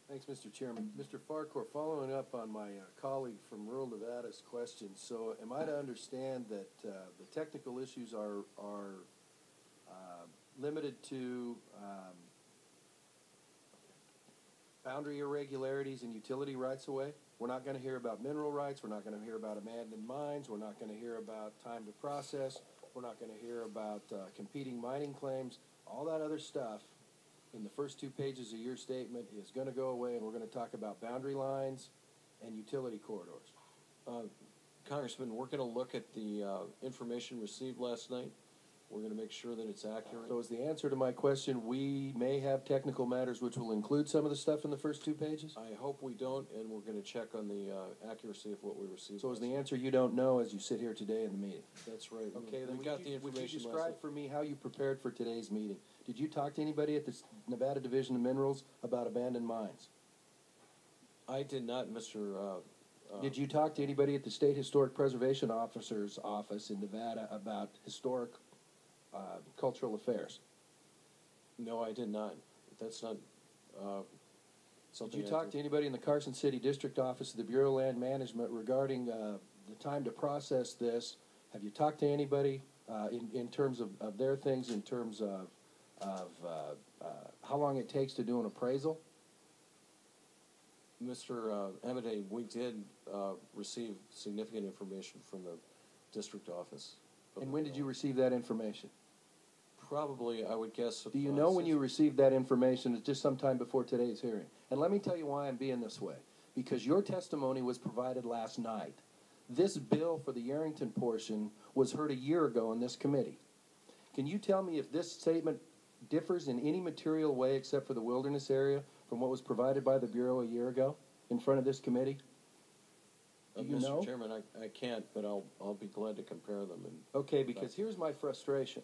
Thanks, Mr. Chairman. Mr. Farquhar, following up on my colleague from rural Nevada's question, so am I to understand that the technical issues are limited to boundary irregularities and utility rights-of-way? We're not going to hear about mineral rights. We're not going to hear about abandoned mines. We're not going to hear about time to process. We're not going to hear about competing mining claims. All that other stuff in the first 2 pages of your statement is going to go away, and we're going to talk about boundary lines and utility corridors. Congressman, we're going to look at the information received last night. We're going to make sure that it's accurate. So is the answer to my question, we may have technical matters which will include some of the stuff in the first 2 pages? I hope we don't, and we're going to check on the accuracy of what we received. So is the answer you don't know as you sit here today in the meeting? That's right. Okay, then we got the information. Would you describe for me how you prepared for today's meeting? Did you talk to anybody at the Nevada Division of Minerals about abandoned mines? I did not, Mr. Did you talk to anybody at the State Historic Preservation Officer's office in Nevada about historic cultural affairs? No, I did not. That's not something. Did you talk to anybody in the Carson City District Office of the Bureau of Land Management regarding the time to process this? Have you talked to anybody in terms of their things, in terms of how long it takes to do an appraisal? Mr. Amodei, we did receive significant information from the district office. And when did you receive that information? Probably, I would guess. Do you know when you received that information? It's just sometime before today's hearing. And let me tell you why I'm being this way. Because your testimony was provided last night. This bill for the Yerington portion was heard a year ago in this committee. Can you tell me if this statement differs in any material way except for the wilderness area from what was provided by the Bureau a year ago in front of this committee? Do you know? Mr. Chairman, I can't, but I'll be glad to compare them. Okay, because here's my frustration.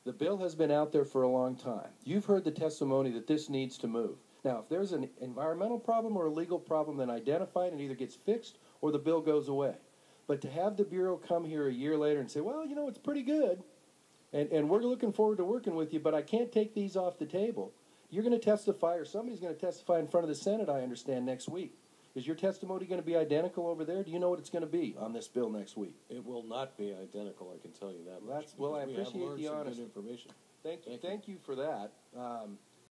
The bill has been out there for a long time. You've heard the testimony that this needs to move. Now, if there's an environmental problem or a legal problem, then identify it and either gets fixed or the bill goes away. But to have the Bureau come here a year later and say, well, you know, it's pretty good, and we're looking forward to working with you, but I can't take these off the table. You're going to testify, or somebody's going to testify in front of the Senate, I understand, next week. Is your testimony going to be identical over there? Do you know what it's going to be on this bill next week? It will not be identical, I can tell you that much. Well, I appreciate the honesty. Information. Thank you for that.